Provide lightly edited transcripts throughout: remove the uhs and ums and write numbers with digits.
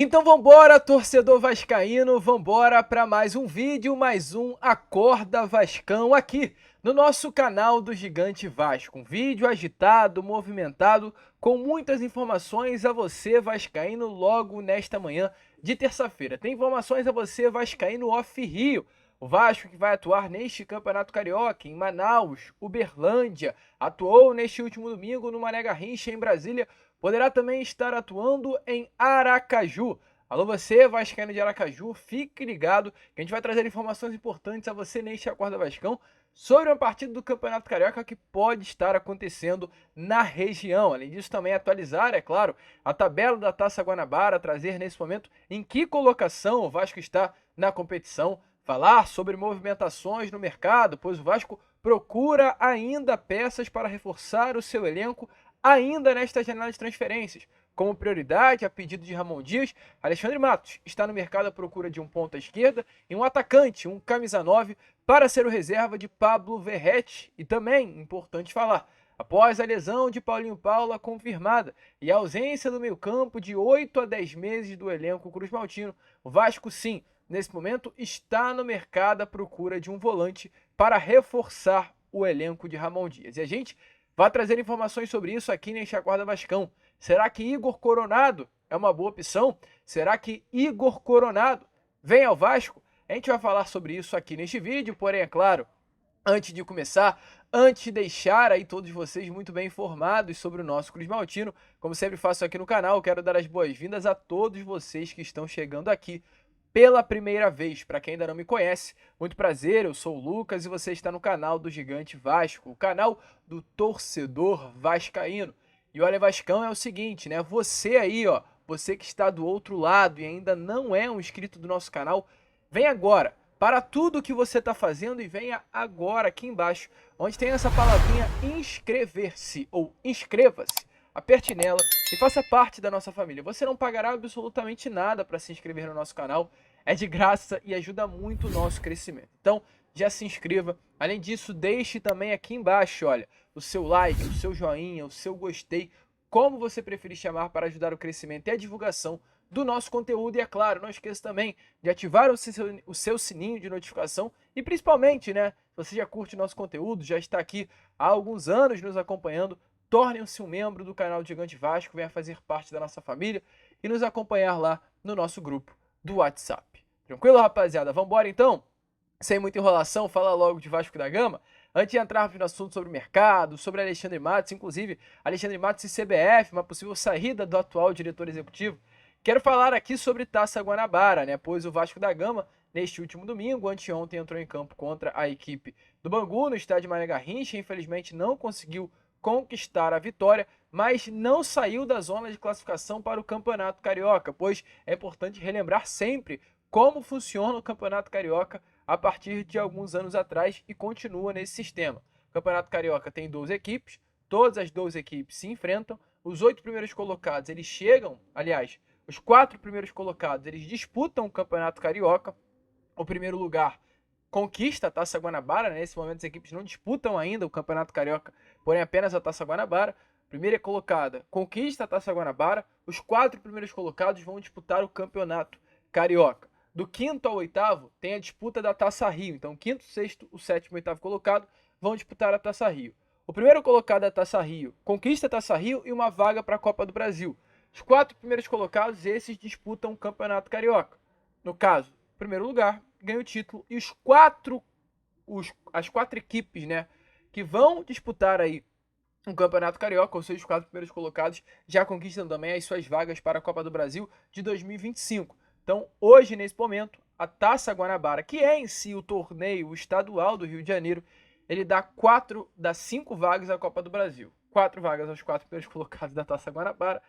Então vambora, torcedor vascaíno, vambora para mais um vídeo, mais um Acorda Vascão aqui no nosso canal do Gigante Vasco. Um vídeo agitado, movimentado, com muitas informações a você vascaíno logo nesta manhã de terça-feira. Tem informações a você vascaíno off-Rio. O Vasco que vai atuar neste Campeonato Carioca em Manaus, Uberlândia, atuou neste último domingo no Mané Garrincha em Brasília, poderá também estar atuando em Aracaju. Alô você, vascaíno de Aracaju, fique ligado que a gente vai trazer informações importantes a você neste Acorda Vascão sobre uma partida do Campeonato Carioca que pode estar acontecendo na região. Além disso, também atualizar, é claro, a tabela da Taça Guanabara, trazer nesse momento em que colocação o Vasco está na competição, falar sobre movimentações no mercado, pois o Vasco procura ainda peças para reforçar o seu elenco ainda nesta janela de transferências. Como prioridade, a pedido de Ramon Dias, Alexandre Matos está no mercado à procura de um ponta esquerda e um atacante, um camisa 9, para ser o reserva de Pablo Verrete. E também, importante falar, após a lesão de Paulinho Paula confirmada e a ausência do meio-campo de 8 a 10 meses do elenco cruzmaltino, o Vasco sim, nesse momento, está no mercado à procura de um volante para reforçar o elenco de Ramon Dias. E a gente vai trazer informações sobre isso aqui neste Acorda Vascão. Será que Igor Coronado é uma boa opção? Será que Igor Coronado vem ao Vasco? A gente vai falar sobre isso aqui neste vídeo, porém, é claro, antes de começar, antes de deixar aí todos vocês muito bem informados sobre o nosso cruzmaltino, como sempre faço aqui no canal, quero dar as boas-vindas a todos vocês que estão chegando aqui pela primeira vez. Para quem ainda não me conhece, muito prazer, eu sou o Lucas e você está no canal do Gigante Vasco, o canal do torcedor vascaíno. E olha, Vascão, é o seguinte, né? Você aí, ó, você que está do outro lado e ainda não é um inscrito do nosso canal, vem agora, para tudo o que você está fazendo e venha agora aqui embaixo, onde tem essa palavrinha inscrever-se ou inscreva-se. Aperte nela e faça parte da nossa família. Você não pagará absolutamente nada para se inscrever no nosso canal. É de graça e ajuda muito o nosso crescimento. Então, já se inscreva. Além disso, deixe também aqui embaixo, olha, o seu like, o seu joinha, o seu gostei, como você preferir chamar, para ajudar o crescimento e a divulgação do nosso conteúdo. E é claro, não esqueça também de ativar o seu sininho de notificação e principalmente, né, se você já curte o nosso conteúdo, já está aqui há alguns anos nos acompanhando, torne-se um membro do canal do Gigante Vasco, venha fazer parte da nossa família e nos acompanhar lá no nosso grupo do WhatsApp. Tranquilo, rapaziada? Vambora então? Sem muita enrolação, fala logo de Vasco da Gama. Antes de entrarmos no assunto sobre o mercado, sobre Alexandre Matos, inclusive Alexandre Matos e CBF, uma possível saída do atual diretor executivo, quero falar aqui sobre Taça Guanabara, né? Pois o Vasco da Gama, neste último domingo, anteontem, entrou em campo contra a equipe do Bangu, no estádio Mané Garrincha, infelizmente não conseguiu conquistar a vitória, mas não saiu da zona de classificação para o Campeonato Carioca, pois é importante relembrar sempre como funciona o Campeonato Carioca a partir de alguns anos atrás e continua nesse sistema. O Campeonato Carioca tem 12 equipes, todas as 12 equipes se enfrentam, os 8 primeiros colocados, eles chegam, aliás, os 4 primeiros colocados, eles disputam o Campeonato Carioca, o primeiro lugar conquista a Taça Guanabara, né? Nesse momento as equipes não disputam ainda o Campeonato Carioca, porém apenas a Taça Guanabara. Primeira colocada conquista a Taça Guanabara, os 4 primeiros colocados vão disputar o Campeonato Carioca. Do quinto ao oitavo tem a disputa da Taça Rio, então o quinto, sexto, o sétimo e o oitavo colocado vão disputar a Taça Rio. O primeiro colocado da Taça Rio conquista a Taça Rio e uma vaga para a Copa do Brasil. Os 4 primeiros colocados, esses disputam o Campeonato Carioca. No caso, primeiro lugar ganha o título e as 4 equipes, né, que vão disputar aí um Campeonato Carioca, ou seja, os 4 primeiros colocados já conquistam também as suas vagas para a Copa do Brasil de 2025. Então, hoje, nesse momento, a Taça Guanabara, que é em si o torneio estadual do Rio de Janeiro, ele dá 5 vagas à Copa do Brasil. 4 vagas aos 4 primeiros colocados da Taça Guanabara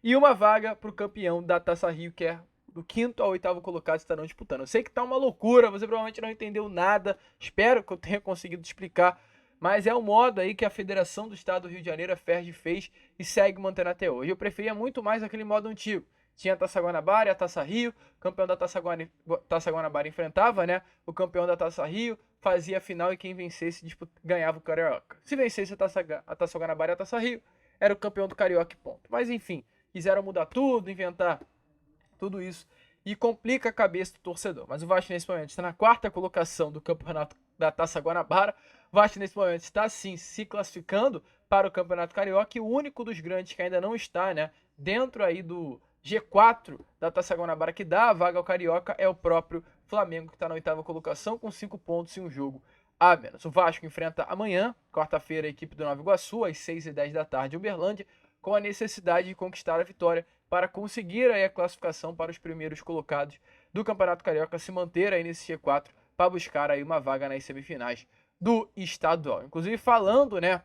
e uma vaga para o campeão da Taça Rio, que é do quinto ao oitavo colocado, estarão disputando. Eu sei que tá uma loucura, você provavelmente não entendeu nada, espero que eu tenha conseguido explicar, mas é o modo aí que a Federação do Estado do Rio de Janeiro, a FERJ, fez e segue mantendo até hoje. Eu preferia muito mais aquele modo antigo. Tinha a Taça Guanabara e a Taça Rio, o campeão da Taça Guanabara enfrentava, né, o campeão da Taça Rio, fazia a final e quem vencesse ganhava o Carioca. Se vencesse a Taça Guanabara e a Taça Rio, era o campeão do Carioca e ponto. Mas enfim, quiseram mudar tudo, inventar tudo isso, e complica a cabeça do torcedor. Mas o Vasco nesse momento está na 4ª colocação do campeonato da Taça Guanabara. O Vasco nesse momento está sim se classificando para o Campeonato Carioca, e o único dos grandes que ainda não está, né, dentro aí do G4 da Taça Guanabara, que dá a vaga ao Carioca, é o próprio Flamengo, que está na 8ª colocação com 5 pontos e um jogo a menos. O Vasco enfrenta amanhã, quarta-feira, a equipe do Nova Iguaçu, às 6h10 da tarde, em Uberlândia, com a necessidade de conquistar a vitória para conseguir aí a classificação para os primeiros colocados do Campeonato Carioca, se manter aí nesse G4 para buscar aí uma vaga nas semifinais do estadual. Inclusive, falando, né,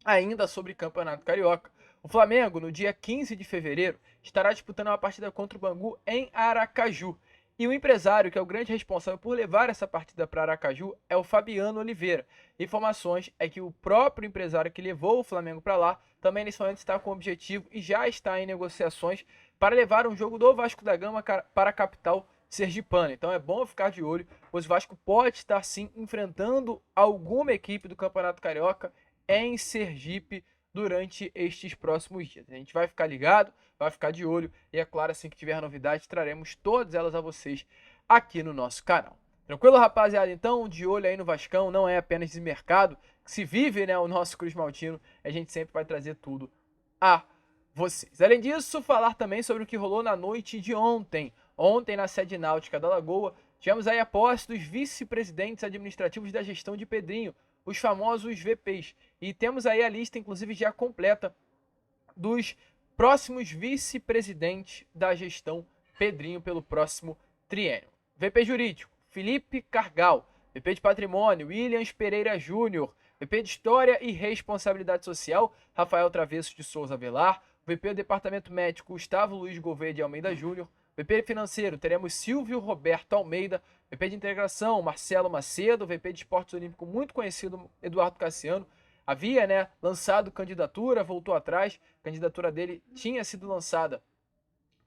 ainda sobre Campeonato Carioca, o Flamengo, no dia 15 de fevereiro, estará disputando uma partida contra o Bangu em Aracaju. E o empresário, que é o grande responsável por levar essa partida para Aracaju, é o Fabiano Oliveira. Informações é que o próprio empresário que levou o Flamengo para lá também nesse momento está com o objetivo e já está em negociações para levar um jogo do Vasco da Gama para a capital sergipana. Então é bom ficar de olho, pois o Vasco pode estar sim enfrentando alguma equipe do Campeonato Carioca em Sergipe durante estes próximos dias. A gente vai ficar ligado, vai ficar de olho, e é claro, assim que tiver novidades, traremos todas elas a vocês aqui no nosso canal. Tranquilo, rapaziada? Então, de olho aí no Vascão, não é apenas de mercado que se vive, né, o nosso Cruz Maltino, a gente sempre vai trazer tudo a vocês. Além disso, falar também sobre o que rolou na noite de ontem. Ontem, na sede náutica da Lagoa, tivemos aí a posse dos vice-presidentes administrativos da gestão de Pedrinho, os famosos VPs. E temos aí a lista, inclusive, já completa dos próximos vice-presidentes da gestão Pedrinho pelo próximo triênio. VP Jurídico, Felipe Cargal. VP de Patrimônio, Williams Pereira Júnior. VP de História e Responsabilidade Social, Rafael Travesso de Souza Velar. VP do Departamento Médico, Gustavo Luiz Gouveia de Almeida Júnior. VP Financeiro, teremos Silvio Roberto Almeida. VP de Integração, Marcelo Macedo. VP de Esportes Olímpico, muito conhecido, Eduardo Cassiano. Havia, né, lançado candidatura, voltou atrás. A candidatura dele tinha sido lançada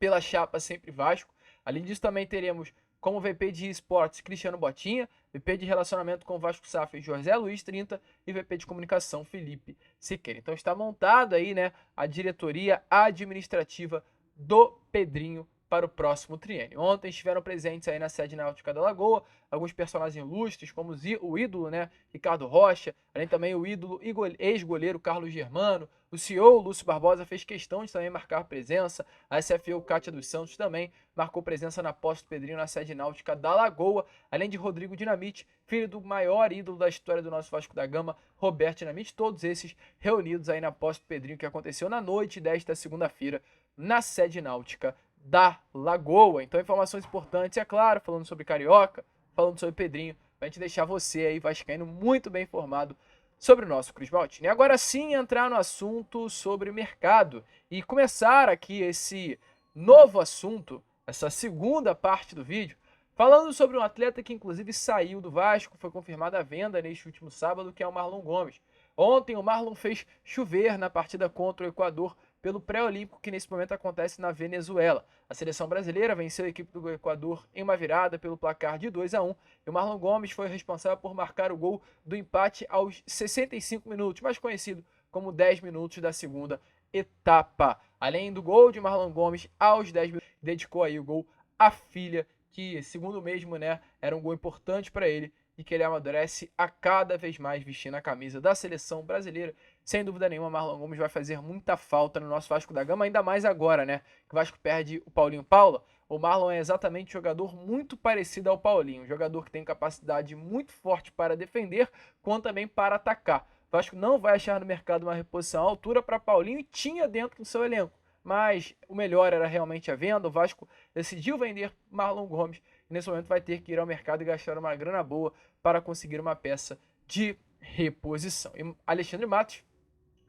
pela chapa Sempre Vasco. Além disso, também teremos como VP de Esportes, Cristiano Botinha. VP de Relacionamento com o Vasco Safra, José Luiz 30. E VP de Comunicação, Felipe Siqueira. Então está montada aí, né, a diretoria administrativa do Pedrinho para o próximo triênio. Ontem estiveram presentes aí na sede náutica da Lagoa alguns personagens ilustres, como o ídolo, né, Ricardo Rocha, além também o ídolo e ex-goleiro Carlos Germano. O CEO Lúcio Barbosa fez questão de também marcar presença. A SFO Cátia dos Santos também marcou presença na posse do Pedrinho na sede náutica da Lagoa, além de Rodrigo Dinamite, filho do maior ídolo da história do nosso Vasco da Gama, Roberto Dinamite, todos esses reunidos aí na posse do Pedrinho, que aconteceu na noite desta segunda-feira na sede náutica da Lagoa. Então, informações importantes, é claro, falando sobre Carioca, falando sobre Pedrinho, pra gente deixar você aí, vascaíno, muito bem informado sobre o nosso Cruz Maltino. E agora sim, entrar no assunto sobre mercado e começar aqui esse novo assunto, essa segunda parte do vídeo, falando sobre um atleta que inclusive saiu do Vasco, foi confirmada a venda neste último sábado, que é o Marlon Gomes. Ontem o Marlon fez chover na partida contra o Equador pelo pré-olímpico que nesse momento acontece na Venezuela. A seleção brasileira venceu a equipe do Equador em uma virada pelo placar de 2-1, e o Marlon Gomes foi responsável por marcar o gol do empate aos 65 minutos, mais conhecido como 10 minutos da segunda etapa. Além do gol de Marlon Gomes aos 10 minutos, dedicou aí o gol à filha, que segundo mesmo, né, era um gol importante para ele e que ele amadurece a cada vez mais vestindo a camisa da seleção brasileira. Sem dúvida nenhuma, Marlon Gomes vai fazer muita falta no nosso Vasco da Gama, ainda mais agora, né, que o Vasco perde o Paulinho Paula. O Marlon é exatamente um jogador muito parecido ao Paulinho, um jogador que tem capacidade muito forte para defender, quanto também para atacar. O Vasco não vai achar no mercado uma reposição à altura para Paulinho, e tinha dentro do seu elenco, mas o melhor era realmente a venda. O Vasco decidiu vender Marlon Gomes e nesse momento vai ter que ir ao mercado e gastar uma grana boa para conseguir uma peça de reposição. E Alexandre Matos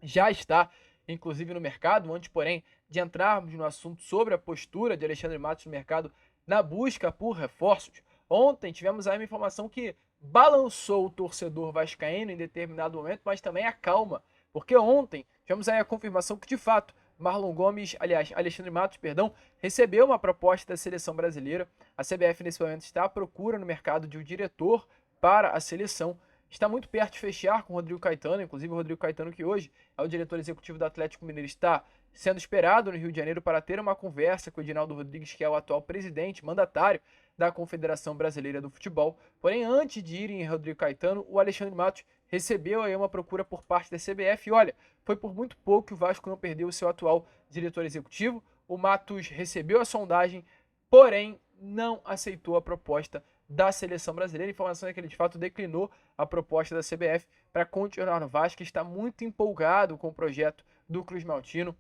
já está, inclusive, no mercado. Antes, porém, de entrarmos no assunto sobre a postura de Alexandre Matos no mercado na busca por reforços, ontem tivemos aí uma informação que balançou o torcedor vascaíno em determinado momento, mas também acalma, porque ontem tivemos aí a confirmação que, de fato, Marlon Gomes, aliás, Alexandre Matos, perdão, recebeu uma proposta da seleção brasileira. A CBF, nesse momento, está à procura no mercado de um diretor para a seleção. Está muito perto de fechar com o Rodrigo Caetano, inclusive o Rodrigo Caetano, que hoje é o diretor executivo do Atlético Mineiro, está sendo esperado no Rio de Janeiro para ter uma conversa com o Edinaldo Rodrigues, que é o atual presidente, mandatário da Confederação Brasileira do Futebol. Porém, antes de ir em Rodrigo Caetano, o Alexandre Matos recebeu aí uma procura por parte da CBF. E olha, foi por muito pouco que o Vasco não perdeu o seu atual diretor executivo. O Matos recebeu a sondagem, porém não aceitou a proposta da seleção brasileira. A informação é que ele de fato declinou a proposta da CBF para continuar no Vasco, está muito empolgado com o projeto do Cruz Maltino.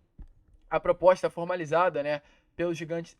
A proposta formalizada, né,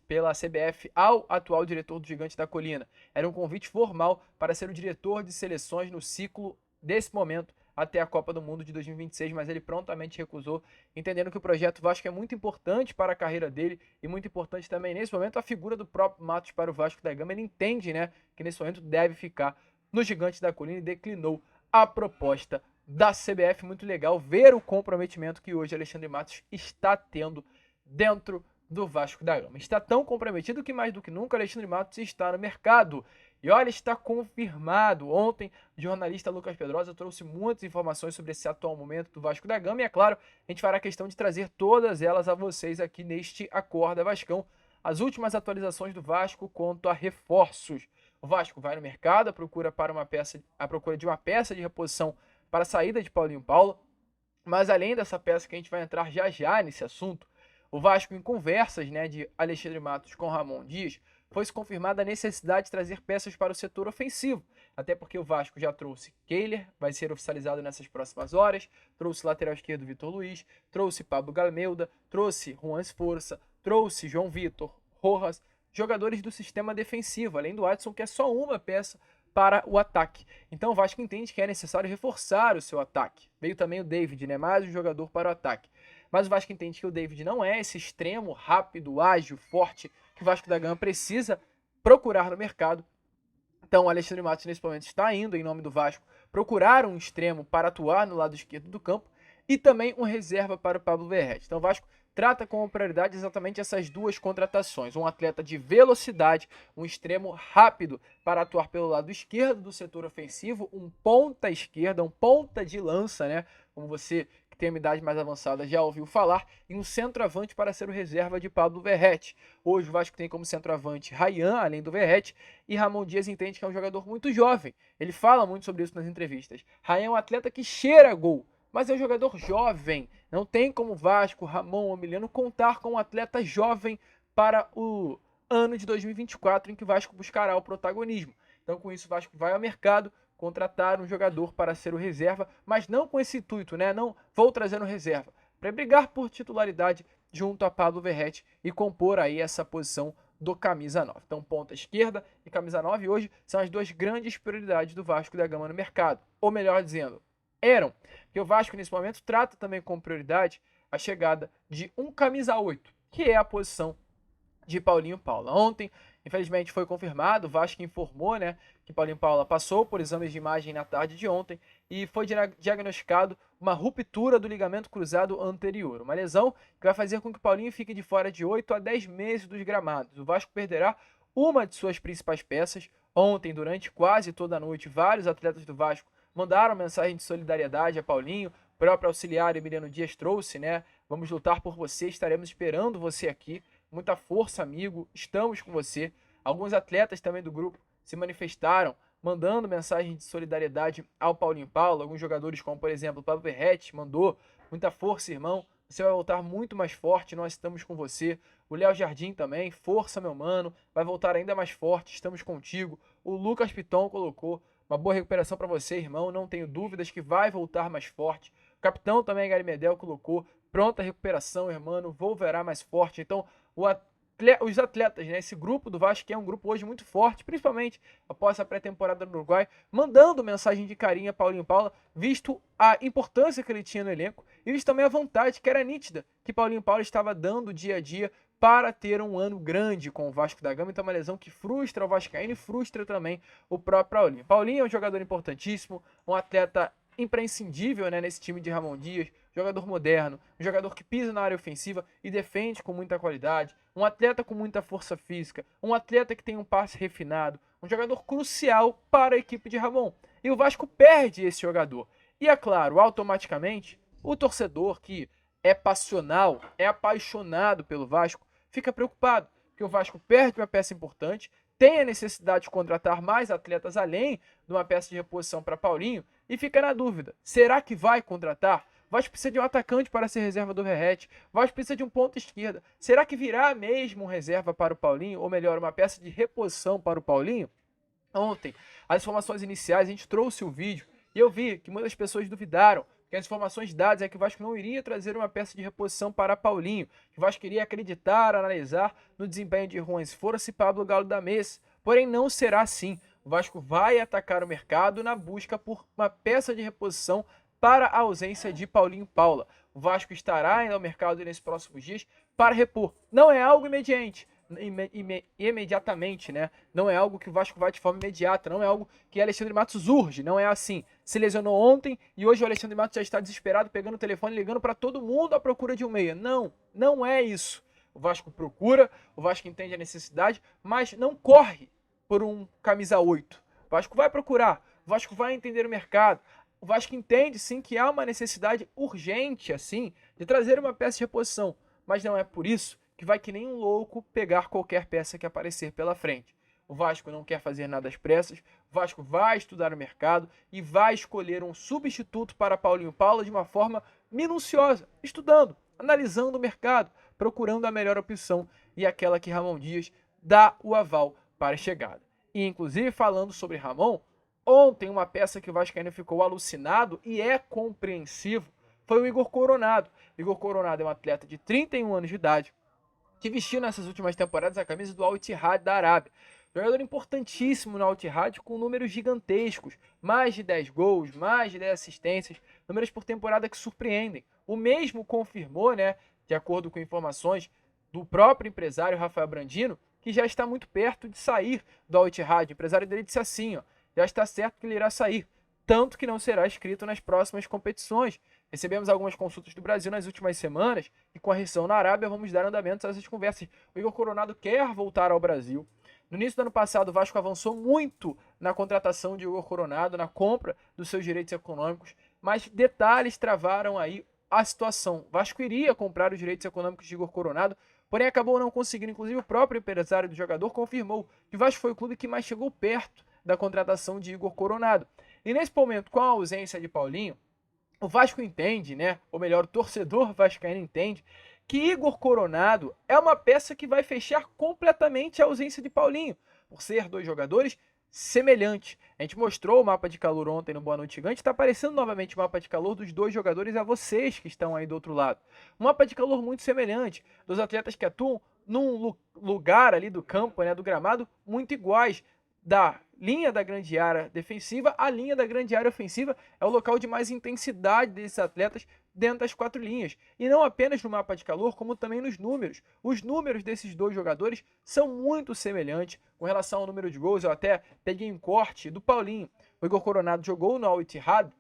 pela CBF ao atual diretor do Gigante da Colina era um convite formal para ser o diretor de seleções no ciclo desse momento até a Copa do Mundo de 2026, mas ele prontamente recusou, entendendo que o projeto Vasco é muito importante para a carreira dele e muito importante também nesse momento a figura do próprio Matos para o Vasco da Gama. Ele entende, né, que nesse momento deve ficar no Gigante da Colina e declinou a proposta da CBF. Muito legal ver o comprometimento que hoje Alexandre Matos está tendo dentro do Vasco da Gama. Está tão comprometido que mais do que nunca Alexandre Matos está no mercado. E olha, está confirmado. Ontem, o jornalista Lucas Pedrosa trouxe muitas informações sobre esse atual momento do Vasco da Gama. E é claro, a gente fará questão de trazer todas elas a vocês aqui neste Acorda Vascão. As últimas atualizações do Vasco quanto a reforços. O Vasco vai no mercado à procura de uma peça de reposição para a saída de Paulinho Paula. Mas além dessa peça que a gente vai entrar já já nesse assunto, o Vasco, em conversas, né, de Alexandre Matos com Ramon Dias, foi-se confirmada a necessidade de trazer peças para o setor ofensivo, até porque o Vasco já trouxe Kehler, vai ser oficializado nessas próximas horas, trouxe lateral esquerdo Vitor Luiz, trouxe Pablo Galmeuda, trouxe Juan Esforça, trouxe João Vitor, Rojas, jogadores do sistema defensivo, além do Adson, que é só uma peça para o ataque. Então o Vasco entende que é necessário reforçar o seu ataque. Veio também o David, né, mais um jogador para o ataque. Mas o Vasco entende que o David não é esse extremo rápido, ágil, forte que o Vasco da Gama precisa procurar no mercado. Então o Alexandre Matos nesse momento está indo em nome do Vasco procurar um extremo para atuar no lado esquerdo do campo e também um reserva para o Pablo Verrete. Então o Vasco trata como prioridade exatamente essas duas contratações. Um atleta de velocidade, um extremo rápido para atuar pelo lado esquerdo do setor ofensivo, um ponta esquerda, um ponta de lança, né? Como você que tem uma idade mais avançada já ouviu falar, e um centroavante para ser o reserva de Pablo Verrete. Hoje o Vasco tem como centroavante Ryan, além do Verrete, e Ramon Dias entende que é um jogador muito jovem. Ele fala muito sobre isso nas entrevistas. Ryan é um atleta que cheira gol, mas é um jogador jovem. Não tem como Vasco, Ramon ou Emiliano contar com um atleta jovem para o ano de 2024, em que o Vasco buscará o protagonismo. Então, com isso, o Vasco vai ao mercado contratar um jogador para ser o reserva, mas não com esse intuito, né? Não vou trazer um reserva, para brigar por titularidade junto a Pablo Verrete e compor aí essa posição do camisa 9. Então, ponta esquerda e camisa 9 hoje são as duas grandes prioridades do Vasco da Gama no mercado. Ou melhor dizendo, eram. Porque o Vasco, nesse momento, trata também como prioridade a chegada de um camisa 8, que é a posição de Paulinho Paula. Ontem, infelizmente, foi confirmado, o Vasco informou, né, que Paulinho Paula passou por exames de imagem na tarde de ontem e foi diagnosticado uma ruptura do ligamento cruzado anterior. Uma lesão que vai fazer com que Paulinho fique de fora de 8 a 10 meses dos gramados. O Vasco perderá uma de suas principais peças. Ontem, durante quase toda a noite, vários atletas do Vasco mandaram mensagem de solidariedade a Paulinho. O próprio auxiliar Emiliano Dias trouxe, né? Vamos lutar por você, estaremos esperando você aqui. Muita força, amigo, estamos com você. Alguns atletas também do grupo se manifestaram, mandando mensagem de solidariedade ao Paulinho Paula. Alguns jogadores, como por exemplo o Pablo Verrete, mandou muita força, irmão. Você vai voltar muito mais forte, nós estamos com você. O Léo Jardim também, força, meu mano, vai voltar ainda mais forte, estamos contigo. O Lucas Piton colocou uma boa recuperação para você, irmão, não tenho dúvidas que vai voltar mais forte. O capitão também, Gary Medel, colocou pronta recuperação, irmão, voltará mais forte. Então, os atletas, né, esse grupo do Vasco, que é um grupo hoje muito forte, principalmente após a pré-temporada no Uruguai, mandando mensagem de carinho a Paulinho Paula, visto a importância que ele tinha no elenco e visto também a vontade que era nítida que Paulinho Paula estava dando dia a dia para ter um ano grande com o Vasco da Gama. Então, uma lesão que frustra o vascaíno e frustra também o próprio Paulinho. Paulinho é um jogador importantíssimo, um atleta imprescindível, né, nesse time de Ramon Dias, jogador moderno, um jogador que pisa na área ofensiva e defende com muita qualidade, um atleta com muita força física, um atleta que tem um passe refinado, um jogador crucial para a equipe de Ramon. E o Vasco perde esse jogador. E é claro, automaticamente, o torcedor que é passional, é apaixonado pelo Vasco, fica preocupado, porque o Vasco perde uma peça importante, tem a necessidade de contratar mais atletas além de uma peça de reposição para Paulinho e fica na dúvida, será que vai contratar? O Vasco precisa de um atacante para ser reserva do Verratti, o Vasco precisa de um ponta esquerda, será que virá mesmo um reserva para o Paulinho, ou melhor, uma peça de reposição para o Paulinho? Ontem, as informações iniciais, a gente trouxe o vídeo e eu vi que muitas pessoas duvidaram que as informações dadas é que o Vasco não iria trazer uma peça de reposição para Paulinho, que o Vasco iria acreditar, analisar no desempenho de Juan Esforço e Pablo Galo da Mesa. Porém, não será assim. O Vasco vai atacar o mercado na busca por uma peça de reposição para a ausência de Paulinho Paula. O Vasco estará indo ao mercado nesses próximos dias para repor. Não é algo imediatamente, né? Não é algo que o Vasco vai de forma imediata, não é algo que Alexandre Matos urge, não é assim. Se lesionou ontem e hoje o Alexandre Matos já está desesperado, pegando o telefone, ligando para todo mundo à procura de um meia. Não, não é isso. O Vasco procura, o Vasco entende a necessidade, mas não corre por um camisa 8. O Vasco vai procurar, o Vasco vai entender o mercado. O Vasco entende sim que há uma necessidade urgente assim de trazer uma peça de reposição, mas não é por isso que vai que nem um louco pegar qualquer peça que aparecer pela frente. O Vasco não quer fazer nada às pressas, o Vasco vai estudar o mercado e vai escolher um substituto para Paulinho Paula de uma forma minuciosa, estudando, analisando o mercado, procurando a melhor opção e aquela que Ramon Dias dá o aval para a chegada. E inclusive falando sobre Ramon, ontem uma peça que o vascaíno ficou alucinado e é compreensivo foi o Igor Coronado. Igor Coronado é um atleta de 31 anos de idade, que vestiu nessas últimas temporadas a camisa do Al Ittihad da Arábia. Jogador importantíssimo no Al Ittihad com números gigantescos, mais de 10 gols, mais de 10 assistências, números por temporada que surpreendem. O mesmo confirmou, né, de acordo com informações do próprio empresário Rafael Brandino, que já está muito perto de sair do Al Ittihad. O empresário dele disse assim, ó, já está certo que ele irá sair, tanto que não será inscrito nas próximas competições. Recebemos algumas consultas do Brasil nas últimas semanas e com a rescisão na Arábia vamos dar andamento a essas conversas. O Igor Coronado quer voltar ao Brasil. No início do ano passado o Vasco avançou muito na contratação de Igor Coronado, na compra dos seus direitos econômicos, mas detalhes travaram aí a situação. O Vasco iria comprar os direitos econômicos de Igor Coronado, porém acabou não conseguindo. Inclusive o próprio empresário do jogador confirmou que o Vasco foi o clube que mais chegou perto da contratação de Igor Coronado. E nesse momento, com a ausência de Paulinho, o Vasco entende, né? Ou melhor, o torcedor vascaíno entende que Igor Coronado é uma peça que vai fechar completamente a ausência de Paulinho, por ser dois jogadores semelhantes. A gente mostrou o mapa de calor ontem no Boa Noite Gigante, está aparecendo novamente o mapa de calor dos dois jogadores a vocês que estão aí do outro lado. Um mapa de calor muito semelhante, dos atletas que atuam num lugar ali do campo, né, do gramado, muito iguais, da linha da grande área defensiva, a linha da grande área ofensiva é o local de mais intensidade desses atletas dentro das quatro linhas. E não apenas no mapa de calor, como também nos números. Os números desses dois jogadores são muito semelhantes com relação ao número de gols. Eu até peguei um corte do Paulinho. O Igor Coronado jogou no Al Ittihad,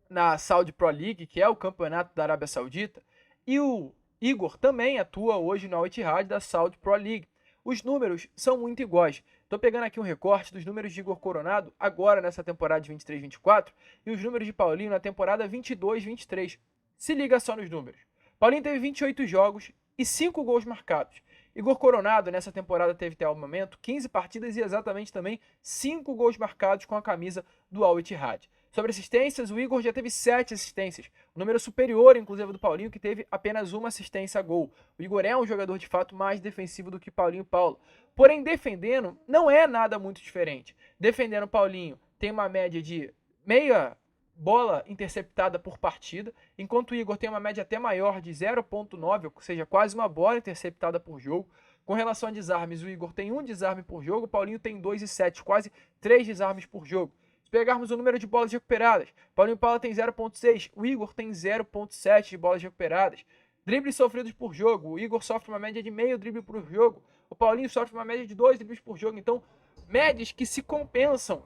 na Saudi Pro League, que é o campeonato da Arábia Saudita, e o Igor também atua hoje no Al Ittihad da Saudi Pro League. Os números são muito iguais. Estou pegando aqui um recorte dos números de Igor Coronado agora nessa temporada de 23-24 e os números de Paulinho na temporada 22-23. Se liga só nos números. Paulinho teve 28 jogos e 5 gols marcados. Igor Coronado nessa temporada teve até o momento 15 partidas e exatamente também 5 gols marcados com a camisa do Al Ittihad. Sobre assistências, o Igor já teve 7 assistências, um número superior, inclusive, do Paulinho, que teve apenas uma assistência a gol. O Igor é um jogador, de fato, mais defensivo do que Paulinho Paulo. Porém, defendendo, não é nada muito diferente. Defendendo o Paulinho, tem uma média de meia bola interceptada por partida, enquanto o Igor tem uma média até maior de 0,9, ou seja, quase uma bola interceptada por jogo. Com relação a desarmes, o Igor tem um desarme por jogo, o Paulinho tem 2,7, quase 3 desarmes por jogo. Se pegarmos o número de bolas recuperadas, Paulinho Paula tem 0,6, o Igor tem 0,7 de bolas recuperadas. Dribles sofridos por jogo, o Igor sofre uma média de meio drible por jogo, o Paulinho sofre uma média de 2 dribles por jogo. Então, médias que se compensam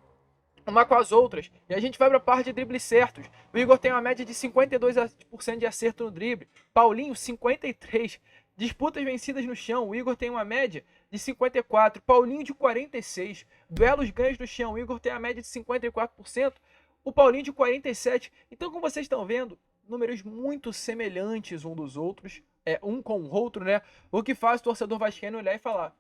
uma com as outras. E a gente vai para a parte de dribles certos. O Igor tem uma média de 52% de acerto no drible, Paulinho 53%. Disputas vencidas no chão, o Igor tem uma média de 54%, Paulinho de 46%. Duelos ganhos no chão, o Igor tem a média de 54%, o Paulinho de 47%. Então, como vocês estão vendo, números muito semelhantes um dos outros, um com o outro, né? O que faz o torcedor vascaíno olhar e falar: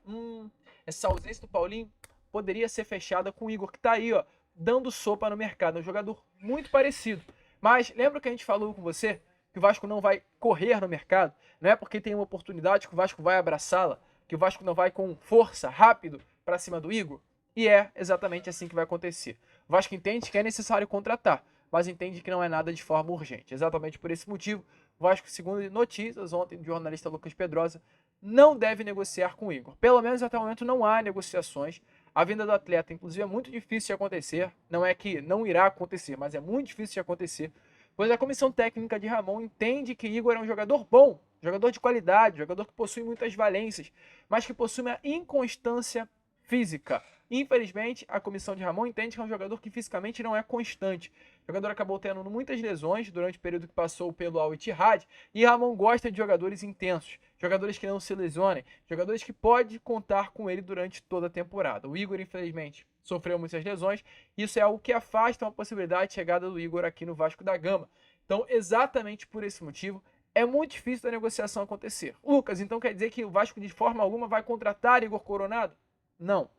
essa ausência do Paulinho poderia ser fechada com o Igor, que tá aí, ó, dando sopa no mercado. É um jogador muito parecido. Mas lembra que a gente falou com você que o Vasco não vai correr no mercado? Não é porque tem uma oportunidade que o Vasco vai abraçá-la, que o Vasco não vai com força, rápido, para cima do Igor? E é exatamente assim que vai acontecer. O Vasco entende que é necessário contratar, mas entende que não é nada de forma urgente. Exatamente por esse motivo, o Vasco, segundo notícias ontem do jornalista Lucas Pedrosa, não deve negociar com o Igor. Pelo menos até o momento não há negociações. A vinda do atleta, inclusive, é muito difícil de acontecer. Não é que não irá acontecer, mas é muito difícil de acontecer, pois a comissão técnica de Ramon entende que Igor é um jogador bom, jogador de qualidade, jogador que possui muitas valências, mas que possui uma inconstância física. Infelizmente, a comissão de Ramon entende que é um jogador que fisicamente não é constante. O jogador acabou tendo muitas lesões durante o período que passou pelo Al Ittihad, e Ramon gosta de jogadores intensos, jogadores que não se lesionem, jogadores que pode contar com ele durante toda a temporada. O Igor, infelizmente, sofreu muitas lesões, e isso é algo que afasta uma possibilidade de chegada do Igor aqui no Vasco da Gama. Então, exatamente por esse motivo, é muito difícil da negociação acontecer. Lucas, então quer dizer que o Vasco de forma alguma vai contratar Igor Coronado? Não.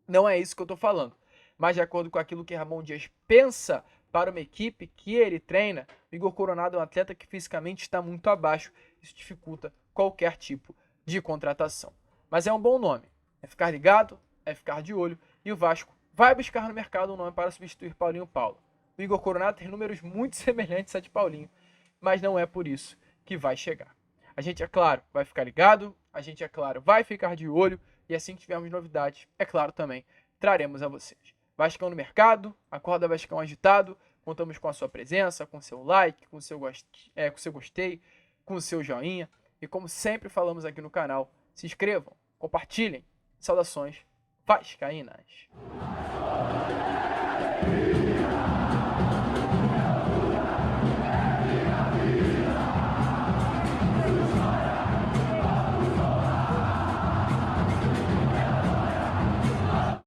Não é isso que eu estou falando. Mas de acordo com aquilo que Ramon Dias pensa para uma equipe que ele treina, o Igor Coronado é um atleta que fisicamente está muito abaixo. Isso dificulta qualquer tipo de contratação. Mas é um bom nome. É ficar ligado, é ficar de olho. E o Vasco vai buscar no mercado um nome para substituir Paulinho Paulo. O Igor Coronado tem números muito semelhantes a de Paulinho, mas não é por isso que vai chegar. A gente, é claro, vai ficar ligado, a gente, é claro, vai ficar de olho, e assim que tivermos novidades, é claro também, traremos a vocês. Vascão no mercado, acorda Vascão agitado, contamos com a sua presença, com o seu like, com o seu gostei, com o seu joinha, e como sempre falamos aqui no canal, se inscrevam, compartilhem, saudações vascaínas.